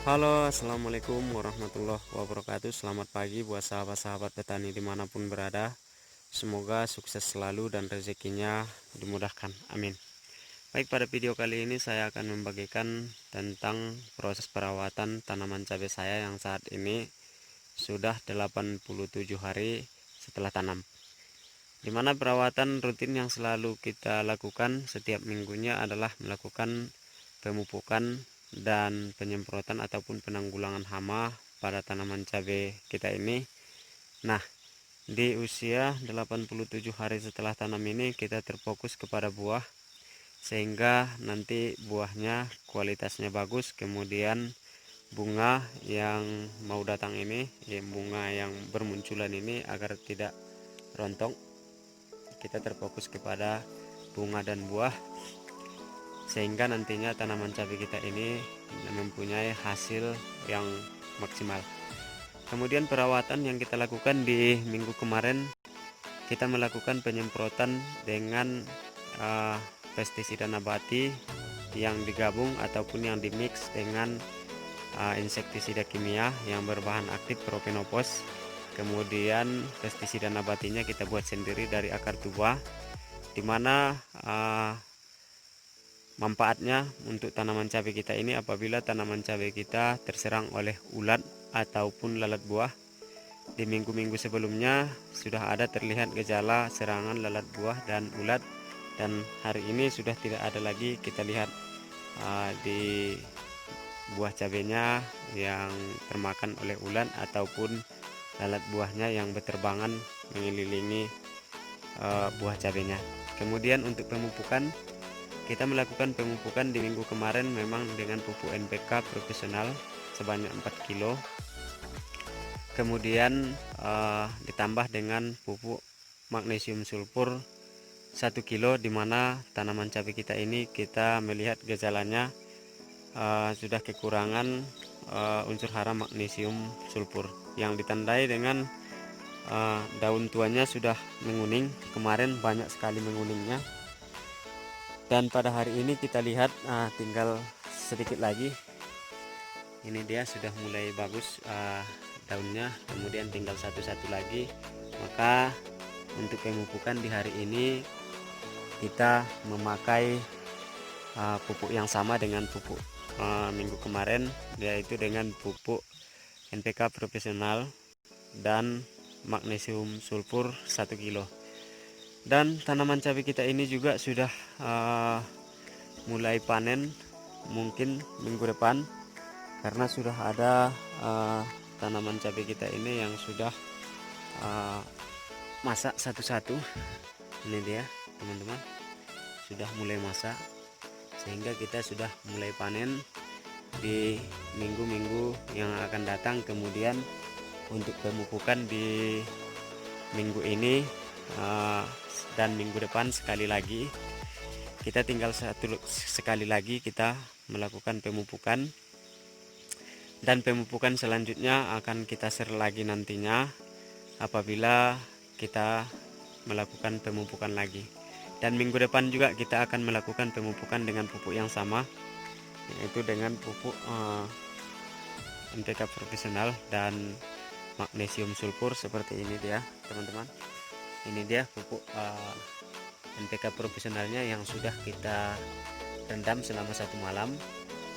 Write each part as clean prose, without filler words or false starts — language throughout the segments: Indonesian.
Halo, assalamualaikum warahmatullahi wabarakatuh. Selamat pagi buat sahabat-sahabat petani dimanapun berada. Semoga sukses selalu dan rezekinya dimudahkan. Amin. Baik, pada video kali ini saya akan membagikan tentang proses perawatan tanaman cabai saya yang saat ini sudah 87 hari setelah tanam. Dimana perawatan rutin yang selalu kita lakukan setiap minggunya adalah melakukan pemupukan dan penyemprotan ataupun penanggulangan hama pada tanaman cabai kita ini. Nah, di usia 87 hari setelah tanam ini kita terfokus kepada buah, sehingga nanti buahnya kualitasnya bagus. Kemudian bunga yang mau datang ini, bunga yang bermunculan ini agar tidak rontok, kita terfokus kepada bunga dan buah, sehingga nantinya tanaman cabai kita ini mempunyai hasil yang maksimal. Kemudian perawatan yang kita lakukan di minggu kemarin, kita melakukan penyemprotan dengan pestisida nabati yang digabung ataupun yang dimix dengan insektisida kimia yang berbahan aktif Propenopos. Kemudian pestisida nabatinya kita buat sendiri dari akar tuba, dimana manfaatnya untuk tanaman cabai kita ini apabila tanaman cabai kita terserang oleh ulat ataupun lalat buah. Di minggu-minggu sebelumnya sudah ada terlihat gejala serangan lalat buah dan ulat, dan hari ini sudah tidak ada lagi kita lihat di buah cabainya yang termakan oleh ulat ataupun lalat buahnya yang berterbangan mengelilingi buah cabainya. Kemudian untuk pemupukan, kita melakukan pemupukan di minggu kemarin memang dengan pupuk NPK profesional sebanyak 4 kilo. Kemudian ditambah dengan pupuk magnesium sulfur 1 kilo, dimana tanaman cabai kita ini kita melihat gejalanya sudah kekurangan unsur hara magnesium sulfur yang ditandai dengan daun tuanya sudah menguning. Kemarin banyak sekali menguningnya, dan pada hari ini kita lihat tinggal sedikit lagi. Ini dia sudah mulai bagus daunnya, kemudian tinggal satu-satu lagi. Maka untuk pemupukan di hari ini kita memakai pupuk yang sama dengan pupuk minggu kemarin, yaitu dengan pupuk NPK profesional dan magnesium sulfur 1 kilo. Dan tanaman cabai kita ini juga sudah mulai panen mungkin minggu depan, karena sudah ada tanaman cabai kita ini yang sudah masak satu-satu. Ini dia teman-teman, sudah mulai masak, sehingga kita sudah mulai panen di minggu-minggu yang akan datang. Kemudian untuk pemupukan di minggu ini dan minggu depan sekali lagi, kita tinggal sekali lagi kita melakukan pemupukan, dan pemupukan selanjutnya akan kita share lagi nantinya apabila kita melakukan pemupukan lagi. Dan minggu depan juga kita akan melakukan pemupukan dengan pupuk yang sama, yaitu dengan pupuk NPK profesional dan magnesium sulfur seperti ini dia teman-teman. Ini dia pupuk NPK profesionalnya yang sudah kita rendam selama 1 malam,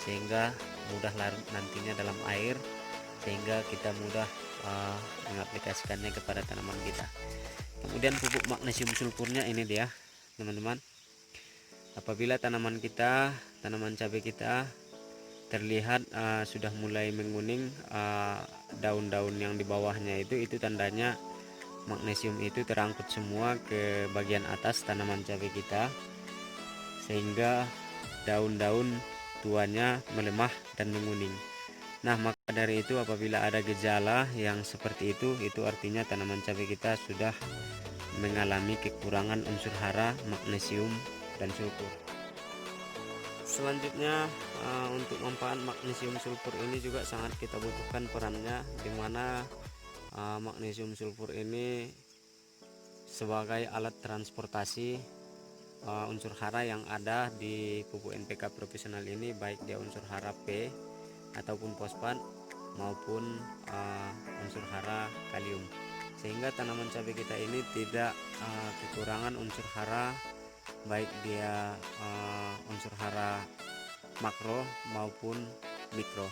sehingga mudah larut nantinya dalam air, sehingga kita mudah mengaplikasikannya kepada tanaman kita. Kemudian pupuk magnesium sulfurnya ini dia teman-teman. Apabila tanaman cabai kita terlihat sudah mulai menguning daun-daun yang di bawahnya, itu tandanya magnesium itu terangkut semua ke bagian atas tanaman cabai kita, sehingga daun-daun tuanya melemah dan menguning. Nah, maka dari itu apabila ada gejala yang seperti itu artinya tanaman cabai kita sudah mengalami kekurangan unsur hara magnesium dan sulfur. Selanjutnya untuk manfaat magnesium sulfur ini juga sangat kita butuhkan perannya, dimana magnesium sulfur ini sebagai alat transportasi unsur hara yang ada di pupuk NPK profesional ini, baik dia unsur hara P ataupun fosfat maupun unsur hara kalium, sehingga tanaman cabai kita ini tidak kekurangan unsur hara, baik dia unsur hara makro maupun mikro,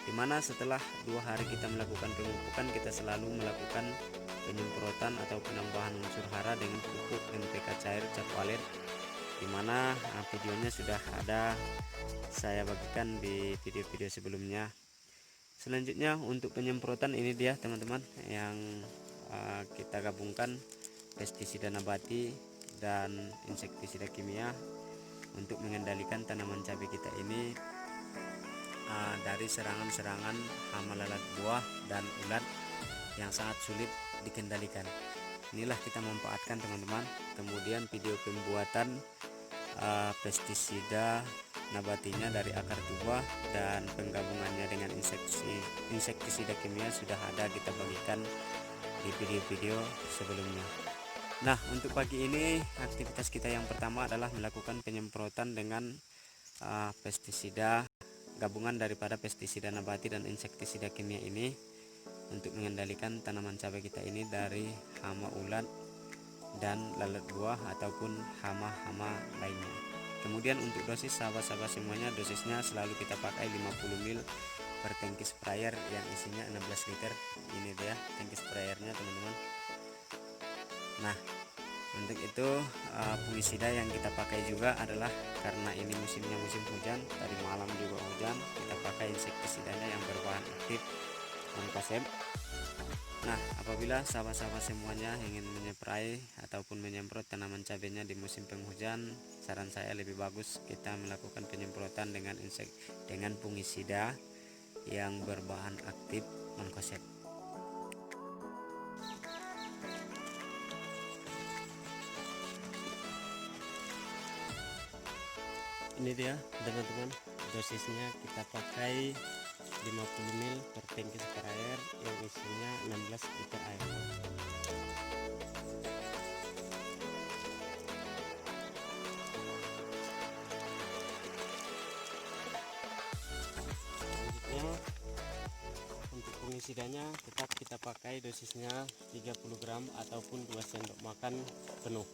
dimana setelah 2 hari kita melakukan pemupukan, kita selalu melakukan penyemprotan atau penambahan unsur hara dengan pupuk NPK cair cap walet, dimana videonya sudah ada saya bagikan di video-video sebelumnya. Selanjutnya untuk penyemprotan ini dia teman-teman yang kita gabungkan pestisida nabati dan insektisida kimia untuk mengendalikan tanaman cabai kita ini dari serangan-serangan hama lalat buah dan ulat yang sangat sulit dikendalikan. Inilah kita manfaatkan teman-teman. Kemudian video pembuatan pestisida nabatinya dari akar tuba dan penggabungannya dengan insektisida kimia sudah ada kita bagikan di video-video sebelumnya. Nah, untuk pagi ini aktivitas kita yang pertama adalah melakukan penyemprotan dengan pestisida gabungan daripada pestisida nabati dan insektisida kimia ini untuk mengendalikan tanaman cabai kita ini dari hama ulat dan lalat buah ataupun hama-hama lainnya. Kemudian untuk dosis sahabat-sahabat semuanya, dosisnya selalu kita pakai 50 ml per tangki sprayer yang isinya 16 liter. Ini dia tangki sprayernya teman-teman. Nah, untuk itu fungisida yang kita pakai juga adalah karena ini musimnya musim hujan, tadi malam juga hujan, kita pakai insektisidanya yang berbahan aktif Oncocep. Nah, apabila sahabat-sahabat semuanya ingin menyeprai ataupun menyemprot tanaman cabainya di musim penghujan, saran saya lebih bagus kita melakukan penyemprotan dengan fungisida yang berbahan aktif Oncocep. Ini dia teman-teman, dosisnya kita pakai 50 ml per tangki sprayer yang isinya 16 liter air. Selanjutnya untuk fungisidanya tetap kita pakai dosisnya 30 gram ataupun 2 sendok makan penuh.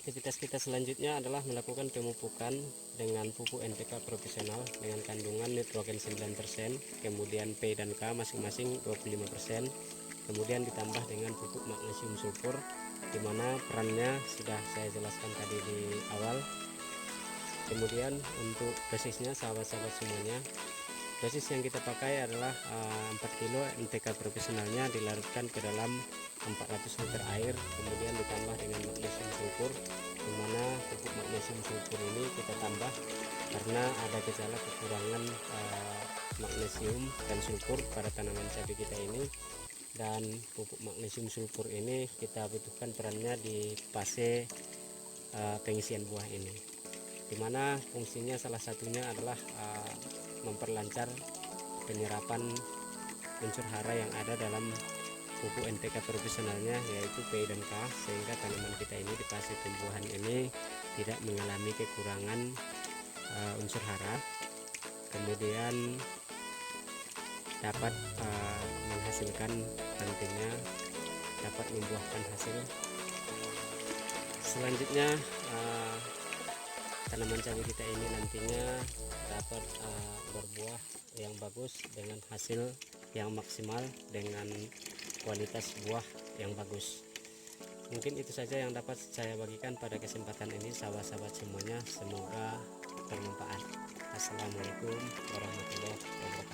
Aktivitas kita selanjutnya adalah melakukan pemupukan dengan pupuk NPK profesional dengan kandungan nitrogen 9%, kemudian P dan K masing-masing 25%, kemudian ditambah dengan pupuk magnesium sulfur, di mana perannya sudah saya jelaskan tadi di awal. Kemudian untuk dosisnya sahabat-sahabat semuanya, dosis yang kita pakai adalah 4 kilo NPK profesionalnya dilarutkan ke dalam 400 liter air, kemudian ditambah dengan magnesium sulfur, di mana pupuk magnesium sulfur ini kita tambah karena ada gejala kekurangan magnesium dan sulfur pada tanaman cabai kita ini. Dan pupuk magnesium sulfur ini kita butuhkan perannya di fase pengisian buah ini, dimana fungsinya salah satunya adalah memperlancar penyerapan unsur hara yang ada dalam pupuk NPK profesionalnya, yaitu P dan K, sehingga tanaman kita ini di fase pembuahan ini tidak mengalami kekurangan unsur hara, kemudian dapat menghasilkan nantinya dapat membuahkan hasil. Selanjutnya tanaman cabai kita ini nantinya dapat berbuah yang bagus dengan hasil yang maksimal dengan kualitas buah yang bagus. Mungkin itu saja yang dapat saya bagikan pada kesempatan ini sahabat-sahabat semuanya, semoga bermanfaat. Assalamualaikum warahmatullahi wabarakatuh.